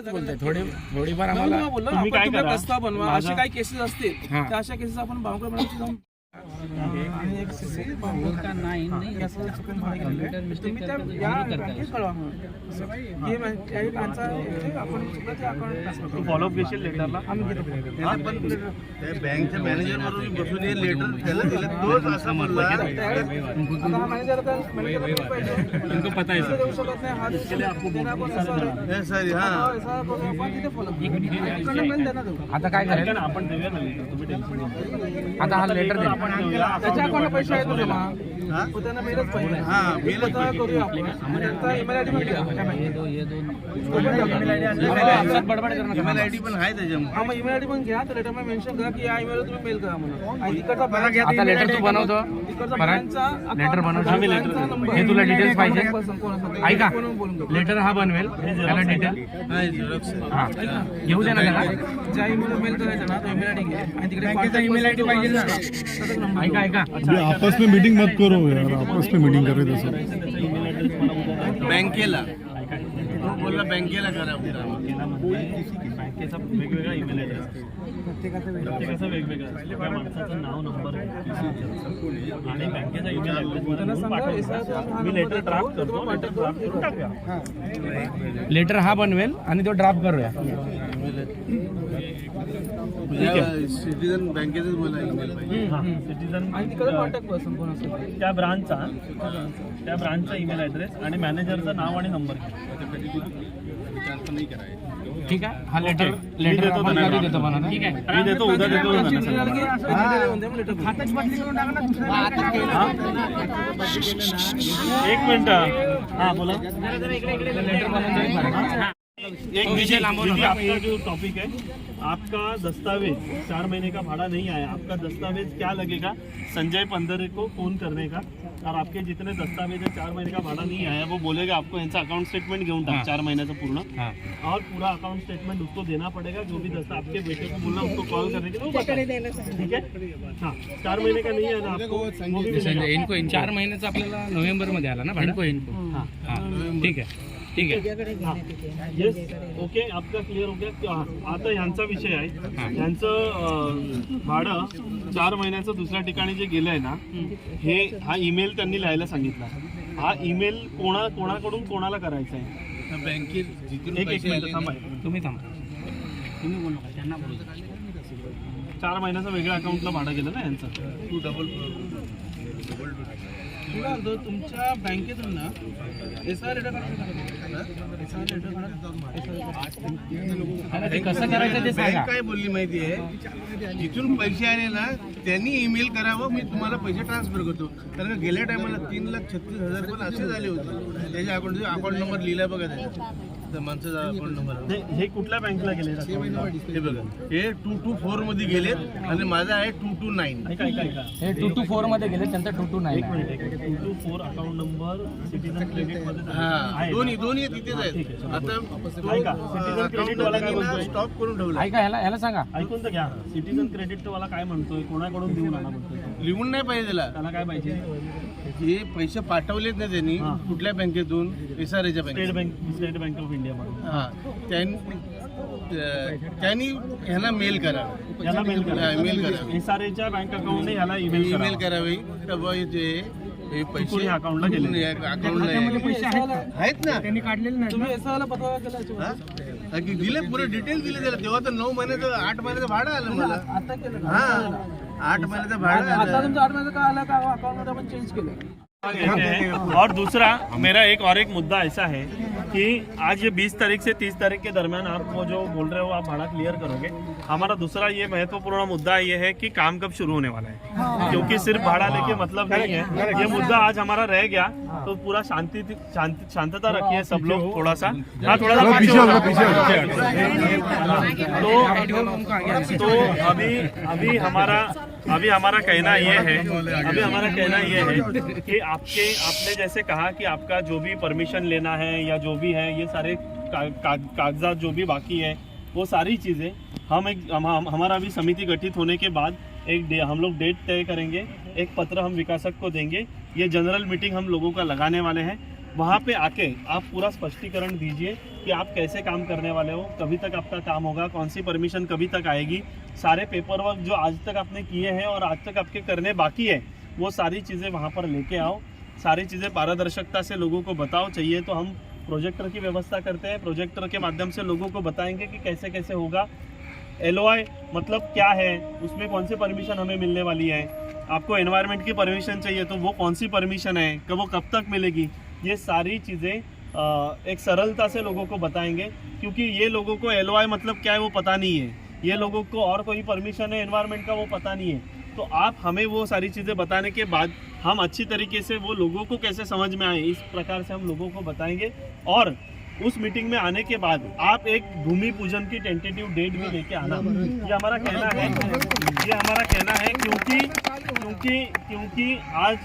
थोडीफार आम्हाला तुम्ही काय करा, प्रस्ताव बनवा. असे काही केसेस असतील तर अशा केसेस आपण बावकर मॅडमची जाऊन आणि एक तुम्ही त्या या बँकेत कळवा म्हणून आपण फॉलोअप घेशील लेटरला. आम्ही घेतो. बँकच्या मॅनेजर बरोबर बसून हे लेटर त्याला दिलं तोच असं म्हणला. आता हा मॅनेजर तुमको पता है सर. देऊ शकत नाही. हा इसके लिए आपको देना कोण असं हे सर हां आता काय करायचं आपण देऊया ना लेटर, तुम्ही टेन्शन घेऊ नका. आता हा लेटर दे. आपण देऊया. त्याच्या अकाउंटला पैसे आहेत जमा त्यांना मेलच पाहिजे. हां मेलच आता करूया आपण. त्यांचा ईमेल आयडी पण घ्या. ईमेल आयडी पण आहे त्याच्यामध्ये. हा मग ईमेल आयडी पण घ्या. तर लेटरमध्ये मेन्शन करा की या ईमेलवर तुम्ही मेल करा म्हणून. आणि तिकडचा बॅग आता लेटर तू बनवतो तिकडचा परत बँकचा लेटर बनवतो. हे तुला डिटेल्स पाहिजे ऐका. लेटर हा बनवेल त्याला डिटेल हा घेऊ दे ना त्याला. ज्या ईमेल मेल करायचा ना तो ईमेल आयडी घे आणि तिकडे बँकेचा ईमेल आयडी पाहिजे ना. ऐका ऐका आपस में मीटिंग मत करो यार, आपस में मीटिंग कर रहे थे सब. बँकेला तो बोलला बँकेला करा. बँकेचा वेगवेगळा ईमेल ॲड्रेस, प्रत्येकाचा वेगवेगळा. त्या माणसाचं नाव, नंबर आणि बँकेचा email address me later draft करतो. लेटर ड्राफ्ट करून टाकूया. लेटर हा बनवेल आणि तो ड्राफ्ट करूया. सिटीजन बँकेचंच मला ईमेल पाहिजे. सिटीजन आणि तिकडे कॉन्टॅक्ट पर्सन कोण असेल त्या ब्रांचचा ईमेल ॲड्रेस आणि मॅनेजरचं नाव आणि नंबर. ठीक आहे. हा लेटर आपण कधी देतो बनवतो. ठीक आहे मी देतो, उद्या देतो. एक मिनिट. हां बोला. एक विषय दीदी, आपका जो टॉपिक है, आपका दस्तावेज 4 महीने का भाड़ा नहीं आया. आपका दस्तावेज क्या लगेगा संजय पंदरे को फोन करने का, और आपके जितने दस्तावेज है 4 महीने का भाड़ा नहीं आया वो बोलेगा आपको यांचा अकाउंट स्टेटमेंट घेऊन टाक 4 महीन्याचं पूर्ण, और पूरा अकाउंट स्टेटमेंट उसको देना पड़ेगा. जो भी दस्ता आपके बेटे को बोलना उसको कॉल करने के लिए, ठीक है. हाँ 4 महीने का नहीं है ना आपको, इनको 4 महिन्याचं आपल्याला नोव्हेंबरमध्ये आला ना भाडं. हाँ ठीक आहे ठीक आहे. Yes okay. आपका क्लिअर हो गया. आता यांचा विषय आहे. यांचं भाडं 4 महिन्याचं दुसऱ्या ठिकाणी जे गेलं आहे ना, हे हा ईमेल त्यांनी लिहायला सांगितला. हा ईमेल कोणाकडून कोणाला करायचा आहे. बँकेत जिथून एक मिनिट थांबा. तुम्ही थांबा. 4 महिन्याचं वेगळ्या अकाउंटला भाडं गेलं ना यांचं. तुमच्या बँकेतून ना SR लेटर कसं करायचं ते सांगा. बँक काय बोलली माहिती आहे, जिथून पैसे आले ना त्यांनी ईमेल करावं, मी तुम्हाला पैसे ट्रान्सफर करतो. कारण गेल्या टायमाला 3,36,000 पण असे झाले होते. त्याच्या अकाउंट नंबर लिहिला बघा त्या माणसाचा अकाउंट नंबर. हे कुठल्या बँकला गेले. हे बघा, हे 224 मध्ये गेलेत आणि माझा आहे 229. ऐका ऐका ऐका. हे 224 मध्ये गेले, त्यांचा 229. एक minute. 224 account number citizen credit मध्ये हा दोन्ही तिथेच आहेत. आता ऐका, सिटीजन क्रेडिट वाला काय म्हणतोय, स्टॉप करून ठेवला. ऐका ह्याला सांगा. ऐकून तर घ्या. सिटीजन क्रेडिट वाला काय म्हणतोय, कोणाकडून देऊन आणा म्हणतोय. लिहून नाही पाहिजे त्याला काय पाहिजे. हे पैसे पाठवलेत ना त्यांनी कुठल्या बँकेतून, SRAच्या बँकेत, स्टेट बँक ऑफ इंडिया मध्ये. हा त्यांनी ह्याला मेल करा. याला मेल करा. SRAच्या बँक अकाउंटने याला ईमेल करावी का बाबा हे पैसे अकाउंटला गेले. अकाउंटला आहेत ना, त्यांनी काढलेले नाही. तुम्ही SR पत्रव्यवहार केला की दिले, पुरे डिटेल दिले त्याला. तेव्हा तर 9 महिन्याचं 8 महिन्याचं भाडं आलं मला. आता केलं का? हा 8 महिन्याचं भाडं आता आलं. तुमचं 8 महिन्याचं काय आलं का अकाउंट मध्ये आपण चेंज केलं. और दूसरा मेरा एक मुद्दा ऐसा है कि आज ये 20 तारीख से 30 तारीख के दरमियान आप वो जो बोल रहे हो आप भाड़ा क्लियर करोगे. हमारा दूसरा ये महत्वपूर्ण मुद्दा ये है कि काम कब शुरू होने वाला है, क्योंकि सिर्फ भाड़ा लेके मतलब नहीं है. ये मुद्दा आज हमारा रह गया, तो पूरा शांतता रखिए सब लोग. थोड़ा सा हाँ थोड़ा सा तो अभी हमारा कहना ये है कि आपने जैसे कहा कि आपका जो भी परमिशन लेना है या जो भी है, ये सारे कागजात जो भी बाकी है वो सारी चीज़ें हमारा भी समिति गठित होने के बाद हम लोग डेट तय करेंगे. एक पत्र हम विकासक को देंगे. ये जनरल मीटिंग हम लोगों का लगाने वाले हैं. वहाँ पे आके आप पूरा स्पष्टीकरण दीजिए कि आप कैसे काम करने वाले हो, कभी तक आपका काम होगा, कौन सी परमिशन कभी तक आएगी, सारे पेपर वर्क जो आज तक आपने किए हैं और आज तक आपके करने बाकी है वो सारी चीज़ें वहाँ पर लेके आओ, सारी चीज़ें पारदर्शिता से लोगों को बताओ। चाहिए तो हम प्रोजेक्टर की व्यवस्था करते हैं, प्रोजेक्टर के माध्यम से लोगों को बताएंगे कि कैसे कैसे होगा। LOI मतलब क्या है, उसमें कौन सी परमिशन हमें मिलने वाली है, आपको एनवायरनमेंट की परमिशन चाहिए तो वो कौन सी परमिशन है, वो कब तक मिलेगी, ये सारी चीज़ें एक सरलता से लोगों को बताएंगे। क्योंकि ये लोगों को LOI मतलब क्या है वो पता नहीं है, ये लोगों को और कोई परमिशन है एनवायरनमेंट का वो पता नहीं है। तो आप हमें वो सारी चीज़ें बताने के बाद हम अच्छी तरीके से वो लोगों को कैसे समझ में आए इस प्रकार से हम लोगों को बताएंगे। और उस मीटिंग में आने के बाद आप एक भूमि पूजन की टेंटेटिव डेट भी लेके आना, ये हमारा कहना है, ये हमारा कहना है। क्योंकि आज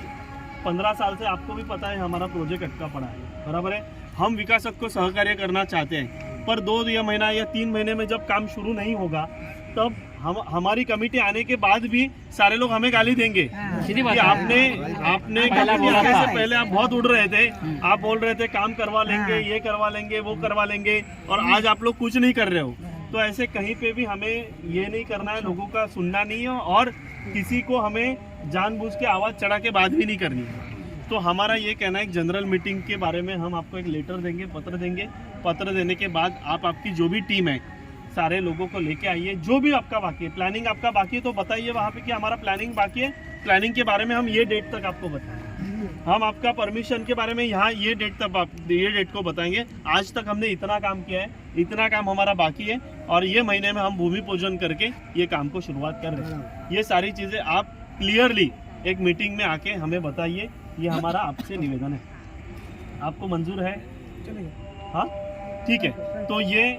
15 साल से आपको भी पता है हमारा प्रोजेक्ट अटका पड़ा है, बराबर है। हम विकासक को सहकार्य करना चाहते हैं, पर 2 महीना या 3 महीने में जब काम शुरू नहीं होगा तब हमारी कमेटी आने के बाद भी सारे लोग हमें गाली देंगे कि आपने कमेटी आने से पहले आप बहुत उड़ रहे थे, आप बोल रहे थे काम करवा लेंगे, ये करवा लेंगे, वो करवा लेंगे, और आज आप लोग कुछ नहीं कर रहे हो। तो ऐसे कहीं पे भी हमें ये नहीं करना है, लोगों का सुनना नहीं है और किसी को हमें जानबूझ के आवाज़ चढ़ा के बात भी नहीं करनी है। तो हमारा ये कहना है, जनरल मीटिंग के बारे में हम आपको एक लेटर देंगे, पत्र देंगे। पत्र देने के बाद आप आपकी जो भी टीम है सारे लोगों को लेके आइए, जो भी आपका बाकी है, प्लानिंग आपका बाकी है तो बताइए वहाँ पे कि हमारा प्लानिंग बाकी है, प्लानिंग के बारे में हम ये डेट तक आपको बताएंगे, हम आपका परमिशन के बारे में यहाँ ये डेट को बताएंगे। आज तक हमने इतना काम किया है, इतना काम हमारा बाकी है और ये महीने में हम भूमि पूजन करके ये काम को शुरुआत कर रहे हैं। ये सारी चीज़ें आप क्लियरली एक मीटिंग में आके हमें बताइए, ये हमारा आपसे निवेदन है। आपको मंजूर है? हाँ ठीक है। तो ये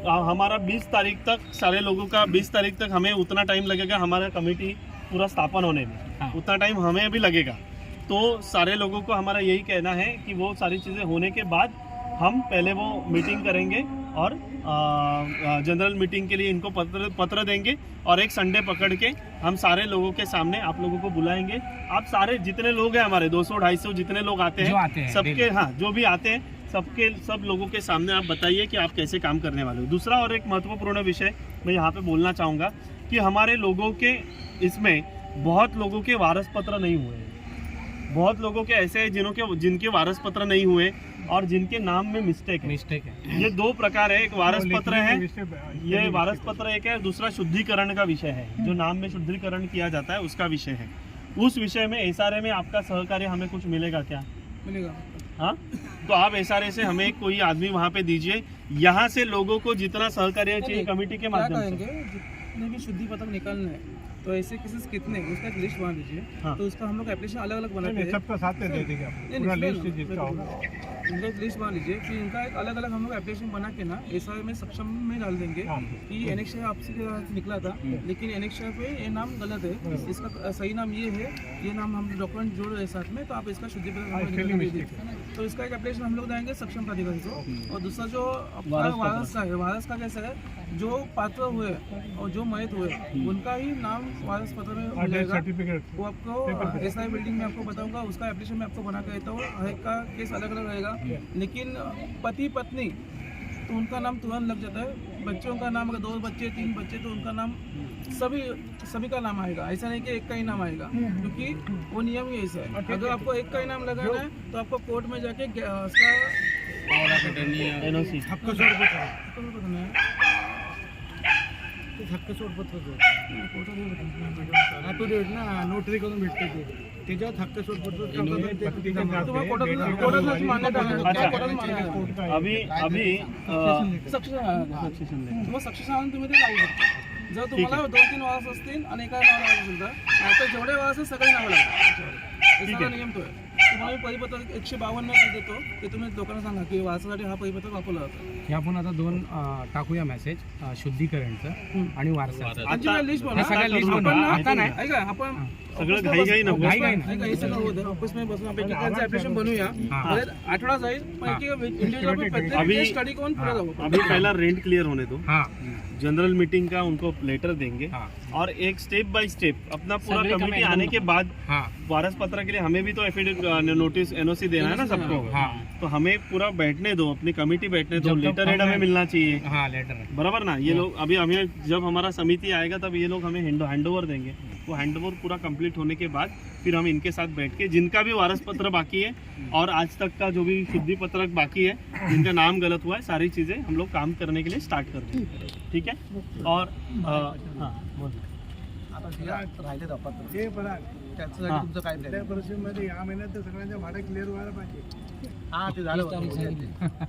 हमारा 20 तारीख तक सारे लोगों का 20 तारीख तक हमें उतना टाइम लगेगा हमारा कमेटी पूरा स्थापन होने में, उतना टाइम हमें भी लगेगा। तो सारे लोगों को हमारा यही कहना है कि वो सारी चीज़ें होने के बाद हम पहले वो मीटिंग करेंगे और जनरल मीटिंग के लिए इनको पत्र देंगे और एक संडे पकड़ के हम सारे लोगों के सामने आप लोगों को बुलाएंगे। आप सारे जितने लोग हैं हमारे 200-250 जितने लोग आते हैं सबके, हाँ जो भी आते हैं सब लोगों के सामने आप बताइए कि आप कैसे काम करने वाले हो। दूसरा और एक महत्वपूर्ण विषय मैं यहाँ पे बोलना चाहूँगा कि हमारे लोगों के इसमें बहुत लोगों के वारस पत्र नहीं हुए हैं, बहुत लोगों के ऐसे हैं जिनके वारस पत्र नहीं हुए और जिनके नाम में मिस्टेक है। ये 2 प्रकार है, एक वारस पत्र है, ये वारस पत्र एक है, दूसरा शुद्धिकरण का विषय है, जो नाम में शुद्धिकरण किया जाता है उसका विषय है। उस विषय में SRA में आपका सहकार्य हमें कुछ मिलेगा क्या? मिलेगा। हाँ, तो आप SRA से हमें कोई आदमी वहाँ पे दीजिए, यहाँ से लोगों को जितना सहकार्य चाहिए कमेटी के माध्यम से। जितने भी शुद्धि पत्रक निकालने हैं तो ऐसे केसेस कितने उसका एक लिस्ट बना दीजिए। हाँ। तो उसका हम लोग एप्लीकेशन अलग अलग बनाते हैं, सबका साथ में दे देंगे आपको पूरा लिस्ट जिसका होगा। इनका एक लिस्ट बना लीजिए, फिर इनका एक अलग अलग हम लोग एप्लीकेशन बना के ना SRA में सक्षम में डाल देंगे कि एनेक्शर आपसे निकला था लेकिन एनेक्शर पे ये नाम गलत है, इसका सही नाम ये है, ये नाम हम डॉक्यूमेंट जोड़ रहे हैं साथ में, तो आप इसका शुद्धि तो इसका एक एप्लीकेशन हम लोग देंगे सक्षम प्राधिकारी को। और दूसरा जो वारस का कैसा है, जो पात्र हुए और जो मयत हुए उनका ही नाम वारस पत्र में हो जाएगा। वो आपको SRA बिल्डिंग में आपको बताऊंगा, उसका एप्लीकेशन में आपको बना के देता हूँ। हर एक का केस अलग अलग रहेगा, लेकिन पति पत्नी तो उनका नाम तुरंत लग जाता है। बच्चों का नाम, अगर 2 बच्चे 3 बच्चे तो उनका नाम सभी का नाम आएगा, ऐसा नहीं कि एक का ही नाम आएगा, क्योंकि वो नियम ही ऐसा है। अगर आपको एक का ही नाम लगाना है तो आपको कोर्ट में जाके उसका NOC हक्क सोडपत्र ॲफिडेविट ना नोटरी करून भेटते ते, त्याच्यात हक्क सोडपत्र सक्सेशन आणून तुम्ही ते लावू शकता। जर तुम्हाला 2-3 वारस असतील आणि एका नाव लावायचं असेल तर, नाहीतर जेवढे वारस आहेत सगळे नावं लागतात, याचा नियम तो आहे। तुम्हाला परिपत्र 152 देतो, ते तुम्ही लोकांना सांगा की वारसासाठी हा परिपत्र वापरला जातो। हे आपण आता 2 टाकूया मेसेज, शुद्धीकरणचं आणि वारसाचं। आता लिस्ट बनवा, सगळ्या लिस्ट बनवा, आता नाही ऐका आपण सगळं घाई नको, ऐका हे सगळं होतं ऑफिस मध्ये बसून आपण एकेकाचं ऍप्लिकेशन बनवूया, म्हणजे आठवडा जाईल पण इंडिव्हिज्युअल प्रत्येक स्टडी करून पुढे जाऊ। अभी पहला रेंट क्लियर होने दो, जनरल मीटिंग का उनको लेटर देंगे और एक स्टेप बाय स्टेप अपना पूरा कमेटी आने के बाद वारस पत्र के लिए हमें भी तो एफिडेविट नोटिस NOC देना है ना सबको। तो हमें पूरा बैठने दो, अपनी कमेटी बैठने दो, लेटर हेड हमें मिलना चाहिए। हाँ लेटर बराबर ना, ये लोग अभी हमें जब हमारा समिति आएगा तब ये लोग हमें हैंडओवर देंगे। वो हैंडओवर पूरा कंप्लीट होने के बाद फिर हम इनके साथ बैठ के जिनका भी वारस पत्र बाकी है और आज तक का जो भी शुद्धि पत्रक बाकी है, जिनका नाम गलत हुआ है, सारी चीज़ें हम लोग काम करने के लिए स्टार्ट कर देंगे। ठीक है। और हाँ बोल। राहिले अपात्र ते पण त्याच्यासाठी हां. तुमचं काय plan आहे? परिषदेमध्ये या महिन्यात तर सगळ्यांचं भाडं क्लिअर व्हायला पाहिजे. हा ते झालं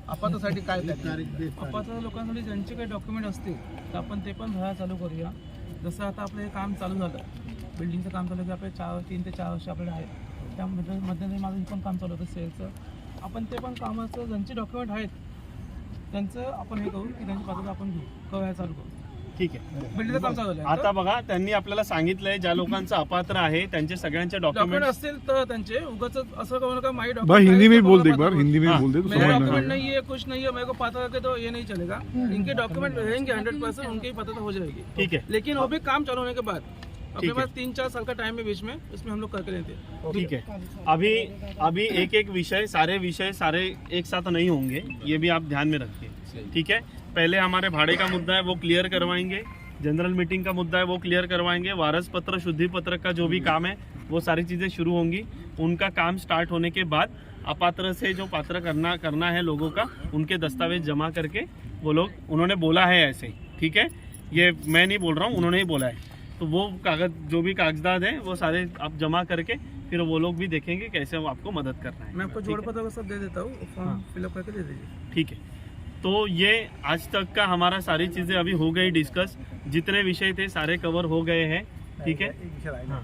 अपात्रसाठी काय अपात्र लोकांसाठी ज्यांचे काही डॉक्युमेंट असतील तर आपण ते पण भरायला चालू करूया. जसं आता आपलं हे काम चालू झालं, बिल्डिंगचं काम चालू की आपले 3 ते 4 वर्ष आपल्याला आहेत, त्यामध्ये मध्यंतरी माझं पण काम चालू होतं सेलचं. आपण ते पण कामाचं ज्यांचे डॉक्युमेंट आहेत त्यांचं आपण हे करू की त्यांची पात्रता आपण घेऊ, कळायला चालू करू. ठीक आहे. बिल्डिंगचं काम चालू झालं आता बघा, त्यांनी आपल्याला सांगितलंय ज्या लोकांचं अपात्र आहे त्यांचे सगळ्यांचे डॉक्युमेंट डॉक्युमेंट असतील तर त्यांचे उगाच असं करू नका माझे भाई हिंदी में बोल दे एक डॉक्युमेंट बार, हिंदी में हाँ, बोल दे तो मेरे समझ डॉक्यूमेंट में नहीं है, कुछ नहीं है, मेरे को पता है तो ये नहीं चलेगा. इनके डॉक्यूमेंट रहेंगे 100%, उनकी ही पता हो जाएगी. ठीक है। लेकिन वो भी काम चालू होने के बाद अपने ठीक है। पास 3-4 साल का टाइम है बीच में, उसमें हम लोग करके लेते हैं. ठीक है। अभी एक विषय सारे एक साथ नहीं होंगे, ये भी आप ध्यान में रखिए। ठीक है। पहले हमारे भाड़े का मुद्दा है वो क्लियर करवाएंगे, जनरल मीटिंग का मुद्दा है वो क्लियर करवाएंगे, वारस पत्र शुद्धि पत्र का जो भी काम है वो सारी चीज़ें शुरू होंगी। उनका काम स्टार्ट होने के बाद अपात्र से जो पात्र करना है लोगों का, उनके दस्तावेज जमा करके वो लोग, उन्होंने बोला है ऐसे ही। ठीक है, ये मैं नहीं बोल रहा हूँ, उन्होंने ही बोला है। तो वो कागज जो भी कागजात हैं वो सारे आप जमा करके फिर वो लोग भी देखेंगे कैसे वो आपको मदद करना है। मैं आपको जोड़ पत्र सब दे देता हूँ, फॉर्म फिलअप करके दे दीजिए. ठीक है। तो ये आज तक का हमारा सारी चीज़ें अभी हो गई डिस्कस, जितने विषय थे सारे कवर हो गए हैं। ठीक है। एक विषय राहिला.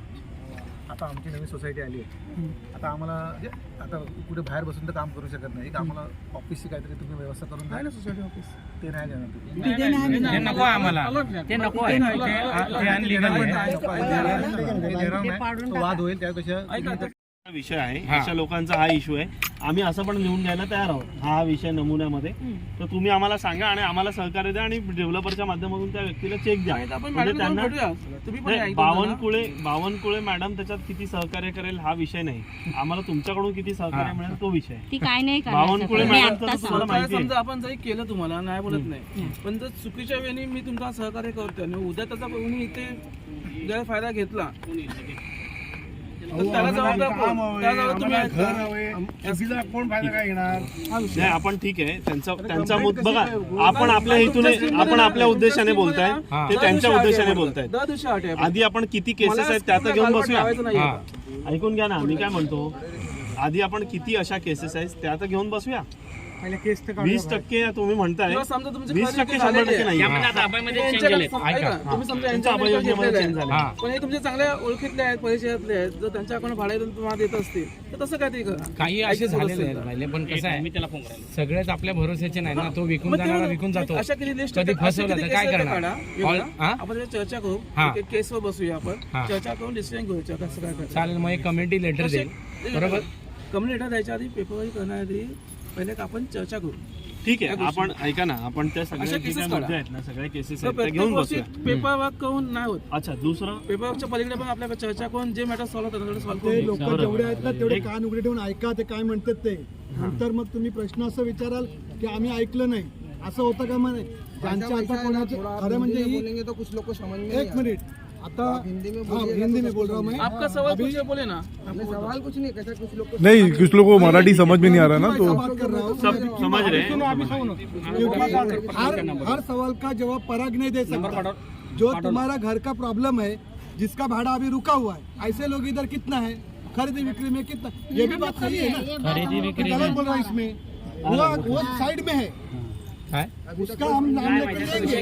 आता आमची नवीन सोसायटी आली आहे. आता आम्हाला म्हणजे आता कुठे बाहेर बसून तर काम करू शकत नाही. आम्हाला ऑफिसची काहीतरी तुम्ही व्यवस्था करून आहे ना सोसायटी ऑफिस. ते नाही देणार तुम्ही. ते नको आम्हाला, ते नको आहे, ते अनलिगल आहे. ते देणार नाही. तो वाद होईल त्यापेक्षा ऐका आता विषय आहे, हा. अशा लोकांचा हा इश्यू आहे. आम्ही असं पण लिहून घ्यायला तयार आहोत हा विषय नमुन्यामध्ये. तर तुम्ही आम्हाला सांगा आणि आम्हाला सहकार्य द्या आणि डेव्हलपरच्या माध्यमातून त्या व्यक्तीला चेक द्या. नाही तर आपण म्हणजे मॅडम त्यांना भेटूया. तुम्ही पण नाही, ऐकून घ्या ना. बावनकुळे मॅडम त्याच्यात किती सहकार्य करेल हा विषय नाही. आम्हाला तुमच्याकडून किती सहकार्य मिळेल तो विषय आहे. ती काय नाही बावनकुळे करणार मॅडम तर तुम्हाला काय माहिती आहे. समजा आपण जरी केलं तुम्हाला नाही बोलत नाही, पण जर चुकीच्या वेळी मी तुमचा सहकार्य करतोय आणि उद्या त्याचा कोणी इथे गैरफायदा घेतला तर त्याला जबाबदार कोण? त्याला जबाबदार तुम्ही आहेत का? चुकीचा कोण फायदा काय घेणार? नाही, आपण ठीक आहे, त्यांचा मुद्दा बघा. आपण आपल्या हेतूने, आपण आपल्या उद्देशाने बोलताय, ते त्यांच्या उद्देशाने बोलतायत. दर दिवशी आठ आहे. आधी आपण किती केसेस आहेत त्यात घेऊन बसूया. लावायचं नाही हा. आता. ऐकून घ्या ना, मी काय म्हणतो, आधी आपण किती अशा केसेस आहेत त्यात घेऊन बसूया. 20% तुम्ही म्हणताय, किंवा समजा तुमचे 20% खरेदी 100% नाही. यामध्ये आता अभयमध्ये चेंज झाले. ऐका, तुम्ही समजा त्यांच्या यांच्या अभय योजनेमध्ये घेतलेले चेंज आहे. झाले. हा. पण हे तुमचे चांगल्या ओळखीतले आहेत, परिचयातले आहेत, जर त्यांच्या अकाउंट भाडे तुम्हाला देत असतील तर तसं काय ते करा. काही असे ऐकत झालेले असेल आहेत तर. राहिले, पण कसं आहे, सगळेच आपल्या भरोश्याचे नाही ना. तो विकून मग ते- जाणारा विकून जातो. अशा किती लिस्ट कधी फसवलं तर काय करणार? हा? आपण त्याची चर्चा करू, हा. केसवर बसूया आपण, हा. चर्चा करून डिसिजन घेऊया कसं काय करायचं. चालेल, मग एक कम्युनिटी लेटर देईल. बरोबर. कम्युनिटी लेटर द्यायच्या आधी पेपरवारी करण्याआधी पहिले आपण चर्चा करू. ठीक आहे, आपण ऐका ना, आपण त्या अशा सगळ्या cases ज्या काढा. मुद्दे आहेत ना, सगळ्या केसेस तर आहेत त्या प्रत्येक घेऊन गोष्टी बसूया. पेपर वर्क करून नाही होत. अच्छा, दुसरं पेपरच्या पलीकडे पण आपल्याला चर्चा करून जे मॅटर सॉल्व्ह होतात त्याच्याकडे सॉल्व्ह ते करून लोक बरोबर. जेवढे आहेत ना तेवढे एक- कान उघडे ठेवून ऐका ते काय म्हणतात ते. नंतर मग तुम्ही प्रश्न असं विचाराल की आम्ही ऐकलं नाही, असं होतं का म्हणे. ज्यांच्या आता कोणाचं खरं म्हणजे एक मिनिट आता हाँ, हिंदी में बोल रहा हूँ मैं. आपका सवाल कुछ है, बोले ना. नहीं, कुछ लोगों को मराठी समझ में नहीं आ रहा ना, तो बात कर रहा हूँ सब समझ रहे हैं. क्योंकि हर सवाल का जवाब पराग नहीं दे सकता. जो तुम्हारा घर का प्रॉब्लम है, जिसका भाड़ा अभी रुका हुआ है, ऐसे लोग इधर कितना है, खरीदी बिक्री में कितना, ये भी बात सही है ना. खरेदी विक्री गलत बोल रहा है इसमें. वो साइड में है, काय उसका हम नाम लेके देंगे,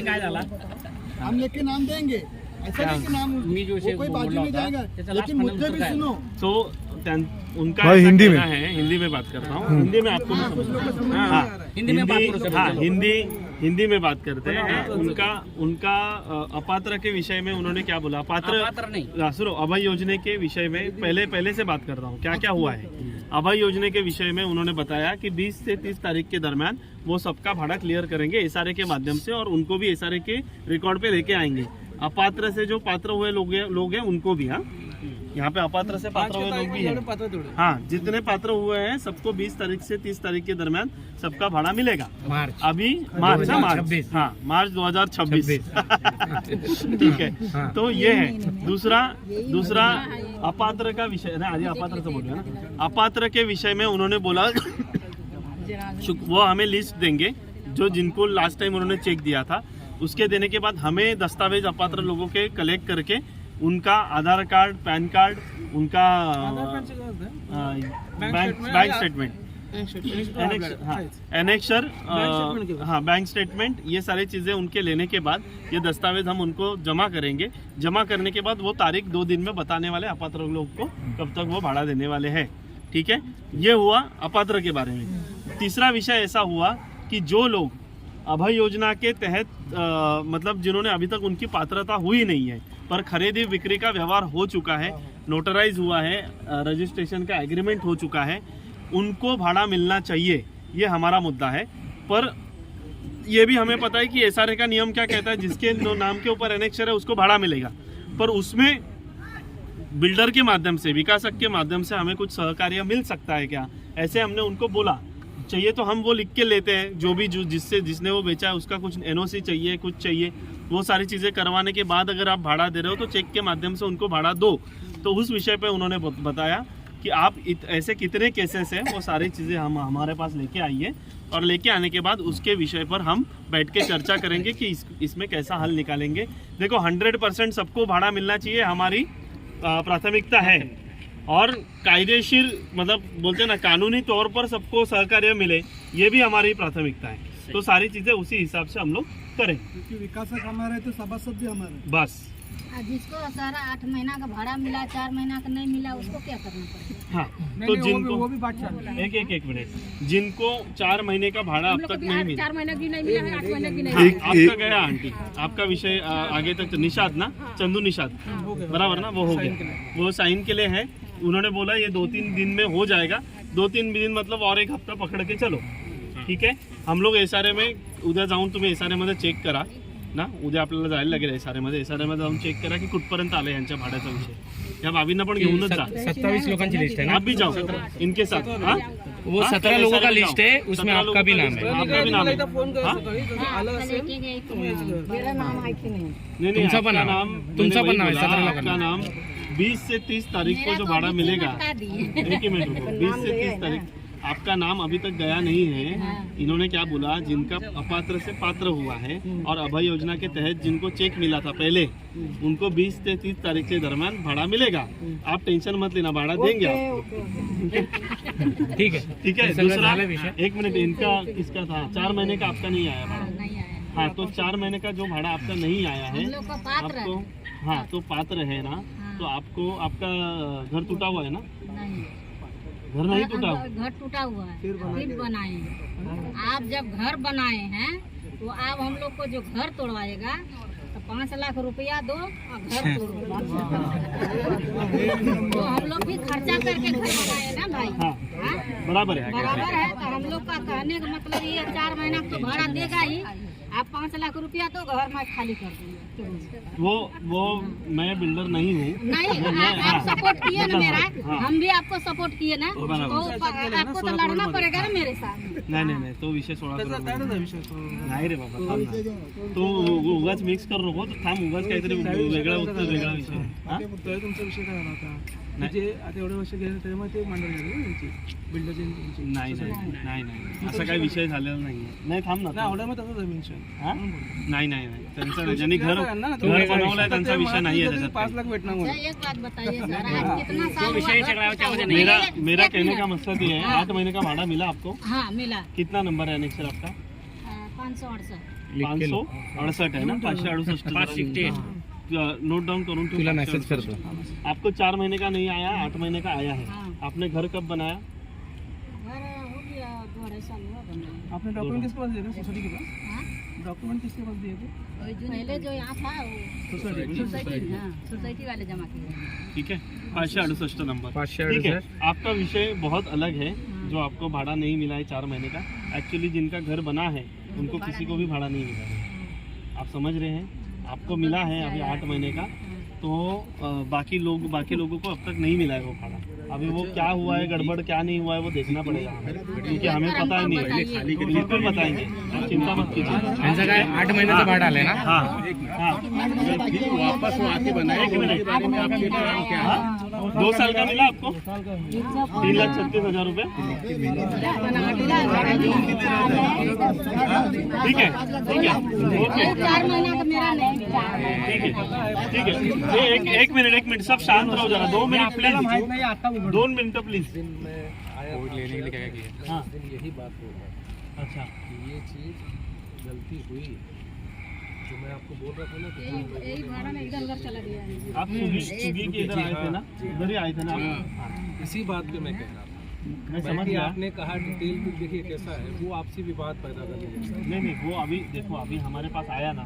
हम लेके नाम देंगे. ऐसा नहीं कि नाम वो कोई बाजू में जाएगा, लेकिन मुद्दे भी सुनो. तो उनका भाई, ऐसा हिंदी में। कहना है, हिंदी में बात करता हूँ, हिंदी में आपको मैं समझाऊँ. हाँ, हिंदी में बात करो सर. हाँ, हिंदी में बात करते हैं. उनका अपात्र के विषय में उन्होंने क्या बोला, अपात्र नहीं, सुनो, अभय योजना के विषय में पहले से बात कर रहा हूँ, क्या क्या हुआ है. अभय योजना के विषय में उन्होंने बताया कि 20 से 30 तारीख के दरमियान वो सबका भाड़ा क्लियर करेंगे एसआरए के माध्यम से, और उनको भी एसआरए के रिकॉर्ड पे लेके आएंगे. अपात्र से जो पात्र हुए लोग हैं उनको भी, हाँ, यहाँ पे अपात्र से पात्र हुए लोग भी हैं। पात्र तेवढे हाँ, जितने पात्र हुए हैं सबको 20 तारीख से 30 तारीख के दरमियान सबका भाड़ा मिलेगा। मार्च अभी मार्च 2026। हाँ, मार्च 2026 ठीक है। तो ये है दूसरा अपात्र का विषय ना, आगे अपात्र से बोलिए ना। अपात्र के विषय में उन्होंने बोला वो हमें लिस्ट देंगे जो जिनको लास्ट टाइम उन्होंने चेक दिया था, उसके देने के बाद हमें दस्तावेज अपात्र लोगों के कलेक्ट करके उनका आधार कार्ड, पैन कार्ड, उनका बैंक स्टेटमेंट, एनेक्शर, हाँ बैंक स्टेटमेंट, ये सारी चीजें उनके लेने के बाद ये दस्तावेज हम उनको जमा करेंगे। जमा करने के बाद वो तारीख 2 दिन में बताने वाले अपात्र लोग को कब तक वो भाड़ा देने वाले हैं। ठीक है, ये हुआ अपात्र के बारे में। तीसरा विषय ऐसा हुआ कि जो लोग अभय योजना के तहत मतलब जिन्होंने अभी तक उनकी पात्रता हुई नहीं है पर खरीदी बिक्री का व्यवहार हो चुका है, नोटराइज हुआ है, रजिस्ट्रेशन का एग्रीमेंट हो चुका है, उनको भाड़ा मिलना चाहिए, ये हमारा मुद्दा है। पर ये भी हमें पता है कि एसआरए का नियम क्या कहता है, जिसके नाम के ऊपर एनेक्चर है उसको भाड़ा मिलेगा। पर उसमें बिल्डर के माध्यम से, विकासक के माध्यम से हमें कुछ सहकार्य मिल सकता है क्या, ऐसे हमने उनको बोला। चाहिए तो हम वो लिख के लेते हैं, जो भी जिसने वो बेचा है उसका कुछ एनओसी चाहिए, कुछ चाहिए, वो सारी चीज़ें करवाने के बाद अगर आप भाड़ा दे रहे हो तो चेक के माध्यम से उनको भाड़ा दो। तो उस विषय पे उन्होंने बताया कि आप ऐसे कितने केसेस हैं, वो सारी चीज़ें हम हमारे पास लेके आइए और लेके आने के बाद उसके विषय पर हम बैठ के चर्चा करेंगे कि इसमें कैसा हल निकालेंगे। देखो 100% सबको भाड़ा मिलना चाहिए, हमारी प्राथमिकता है। और कायदेशीर मतलब बोलते हैं ना, कानूनी तौर पर सबको सहकार्य मिले, ये भी हमारी प्राथमिकता है। तो सारी चीजें उसी हिसाब से हम लोग करें, क्योंकि विकासक हमारे हैं तो सभासद भी हमारे हैं। बस। जिसको सारा 8 महीना का भाड़ा मिला, 4 महीना का नहीं मिला, उसको क्या करना पड़ेगा? हाँ, तो जिनको वो भी बात चल रही है। एक मिनट, जिनको 4 महीने का भाड़ा अब तक नहीं मिला, 4 महीने की नहीं मिला है, 8 महीने की नहीं हाँ, मिला। आपका गया आंटी, आपका विषय आगे तक निषाद ना, चंदू निषाद, बराबर ना, वो हो गया, वो साइन के लिए है। उन्होंने बोला ये 2-3 दिन में हो जाएगा। 2-3 दिन मतलब और एक हफ्ता पकड़ के चलो, ठीक आहे. हम लोग एसआरए में उद्या जाऊन तुम्ही एसआरए मध्ये चेक करा ना, उद्या आपल्याला जायला लागेल एसआरए मध्ये जाऊन चेक करा की कुठपर्यंत आले यांच्या भाड्याचा विषय. या बाबींना पण घेऊनच जा. 27 लोगों की लिस्ट है ना, आप भी जाओ इनके साथ. हाँ वो 17 लोगों का लिस्ट है, उसमें आपका भी नाम है. आपका भी नाम है. फोन करा हाँ? सकाळी जर आलं असेल मेरा नाम है कि नहीं? नहीं तुमचा आपका पण नाम, नाम तुमचा मैंने पण नाम है, वही 17 बोला, लोगों आपका नाम 20 से 30 तारीख को जो भाड़ा मिलेगा, एक ही मिनट रुको, 20 से 30 तारीख आपका नाम अभी तक गया नहीं है. इन्होंने क्या बोला, जिनका अपात्र से पात्र हुआ है और अभय योजना के तहत जिनको चेक मिला था पहले, उनको 20 से 30 तारीख के दरमियान भाड़ा मिलेगा. आप टेंशन मत लेना, भाड़ा देंगे आप. ठीक है. ठीक है. सगळं दूसरा झालं विषय. एक मिनट, इनका किसका था, 4 महीने का आपका नहीं आया भाड़ा. नहीं आया। हाँ, तो 4 महीने का जो भाड़ा आपका नहीं आया है, हम लोग का पात्र आपको, हाँ तो पात्र है ना, तो आपको आपका घर टूटा हुआ है ना, नहीं, घर नहीं टूटा हुआ. घर टूटा हुआ है, फिर बनाए हैं। आप जब घर बनाए हैं तो आप हम लोग को जो घर तोड़वाएगा तो 5 लाख रुपया दो और घर तोड़ो. तो हम लोग भी खर्चा करके घर बनाए ना भाई. हाँ हाँ? बराबर है. बराबर है. तो हम लोग का कहने का मतलब ये 4 महीना तो भाड़ा देगा ही. आप 5 लाख रुपया तो घर में खाली कर देंगे. वो मैं बिल्डर नहीं हूँ. नहीं, आप सपोर्ट किए ना मेरा, हाँ. हम भी आपको सपोर्ट किए ना, तो आपको तो लड़ना पड़ेगा ना मेरे साथ. नाही तो विषय सोडा त्याचा करू. त्याचा विषय तो. नाही रे बाबा, थांब ना. तो उगाच मिक्स करू नको. थांब, उगाच काहीतरी वेगळा उत्तर वेगळा विषय. हा? तो तुमचा विषय काय झाला होता जे आता एवढे वर्ष गेले त्याच्यामुळे ते मांडलं गेलं त्यांची बिल्डरची नाही असा काही विषय झालेला नाही. थांब ना. नाही ऑर्डर मध्ये तसंच आहे मेन्शन. हा? नाही त्यांचं ज्यांनी घर बनवलंय त्यांचा विषय नाही आहे त्याच्यात 5 लाख भेटणार अच्छा, म्हणून. एक बात बताइए सर, आज कितना साल हुआ? मेरा कहने का मकसद ये है, 8 महीने का भाड़ा मिला आपको. हाँ मिला. कितना नंबर है एनेक्सर आपका? 568. 568 है ना, 568. नोट डाउन करून तुला मैसेज करतो. आपको 4 महीने का नहीं आया, 8 महीने का आया है. हाँ. आपने घर कब बनाया? घर हो गया 2-2.5 साल हुआ बनाए. आपने डॉक्यूमेंट किसके पास दिए थे सोसाइटी के पास? हाँ? डॉक्यूमेंट किसके पास दिए थे? पहले जो यहाँ था वो सोसाइटी, हाँ सोसाइटी वाले जमा किए. ठीक है, 568 नंबर. 568. ठीक है. आपका विषय बहुत अलग है, जो आपको भाड़ा नहीं मिला है 4 महीने का. एक्चुअली जिनका घर बना है उनको किसी को भी भाड़ा नहीं मिला है. आप समझ रहे हैं, आपको मिला है अभी 8 महीने का, तो बाकी लोगों को अब तक नहीं मिला है वो भाड़ा। अभी वो क्या हुआ है, गड़बड़ क्या नहीं हुआ है, वो देखना पड़ेगा हमें, क्योंकि हमें पता ही नहीं है। बिल्कुल बताएंगे, आप चिंता मत कीजिए। यांचं काय 8 महिन्याचं भाडं आलंय ना? हाँ हाँ वापस वो आके बनाए कि नहीं, बारे में आपके नाम क्या है? 2 साल का मिला आपको 3,36,000 रुपये। ठीक है ओके 4 महीना का मेरा नहीं ठीक है। एक मिनट सब शांत रहो जरा, 2 मिनट प्लीज, 2 मिनट प्लीज। लेने के लिए क्या किया? हाँ यही बात हो रहा है अच्छा कि ये चीज़ गलती हुई जो मैं आपको बोल रहा था ना कि यही भाड़ा में इधर उधर चला गया है। आप स्विगी के इधर आए थे ना, इधर ही आए थे ना आप? इसी बात पे मैं कह रहा था। मैं समझ बाकी गया। आपने कहा डिटेल भी देखिए कैसा है, वो आपसी विवाद पैदा कर देगा। नहीं वो अभी देखो, अभी हमारे पास आया ना,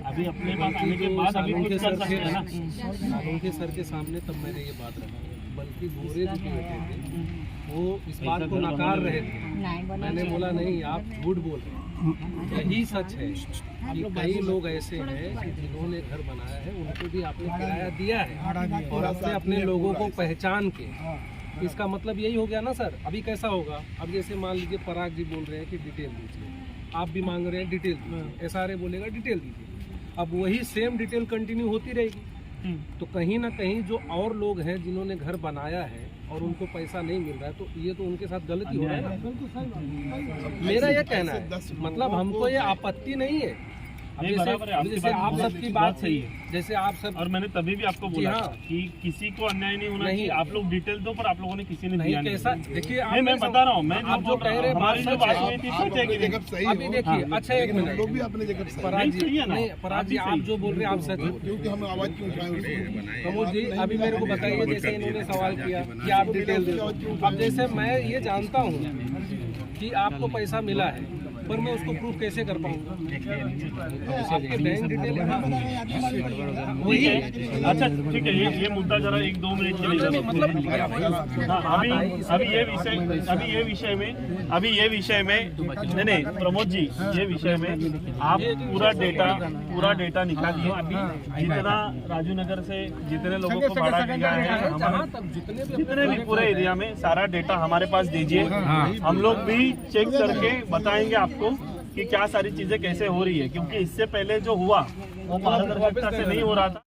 अभी अपने पास आने के बाद अभी कुछ कर सकते हैं ना। उनके सर के सामने तब मैंने ये बात रखा, बल्कि गोरे जो के बेटे थे वो इस बात को नकार रहे थे। मैंने बोला नहीं, आप झूठ बोल रहे हैं, यही सच है कि कई लोग ऐसे हैं कि जिन्होंने घर बनाया है उनको भी आपने किराया दिया है और आपने अपने लोगों को पहचान के। इसका मतलब यही हो गया ना सर। अभी कैसा होगा, अब जैसे मान लीजिए पराग जी बोल रहे हैं कि डिटेल दीजिए, आप भी मांग रहे हैं डिटेल दीजिए, SRA बोलेगा डिटेल दीजिए, अब वही सेम डिटेल कंटिन्यू होती रहेगी। तो कहीं ना कहीं जो और लोग हैं जिन्होंने घर बनाया है और उनको पैसा नहीं मिल रहा है, तो ये तो उनके साथ गलती हो रहा है ना। मेरा ये कहना है, मतलब हमको ये आपत्ति नहीं है। अब नहीं, बराबर है, आपकी जैसे बात- आप आपकी सबकी बात बात सही है। जैसे आप सब, और मैंने तभी भी आपको बोला हाँ। था कि किसी को अन्याय नहीं होना नहीं। चाहिए। आप लोग डिटेल दो, पर आप लोगों ने किसी ने नहीं दिया कैसा, देखिए नहीं, मैं बता रहा हूँ, मैं आप जो कह रहे हैं हमारी जो बात बात सच हुई थी सच है कि नहीं? सही अभी देखिए, अच्छा एक मिनट, लोग भी अपने जगह पे पराग नहीं, सही है जी ना? नहीं, पराग जी आप आप भी जो बोल रहे हैं आप सच बोल रहे क्योंकि हम आवाज क्यों उठाएं हैं। प्रमोद जी अभी मेरे को बताइए, जैसे इन्होंने सवाल किया कि आप डिटेल दे दो। अब जैसे मैं ये जानता हूँ कि आपको पैसा मिला है, पर मैं उसको प्रूफ कैसे कर पाऊंगा? आपके बैंक डिटेल ठीक है, अच्छा ठीक है, ये मुद्दा जरा 1-2 मिनट के लिए मतलब हाँ, अभी ये विषय में नहीं प्रमोद जी, ये विषय में आप पूरा डेटा निकालिए। जितना राजू नगर से जितने लोगों को भाड़ा दिया है, जितने भी पूरे एरिया में सारा डेटा हमारे पास दीजिए। हम लोग भी चेक करके बताएंगे आपको कि क्या सारी चीजें कैसे हो रही है, क्योंकि इससे पहले जो हुआ वो पारदर्शिता से नहीं हो रहा था।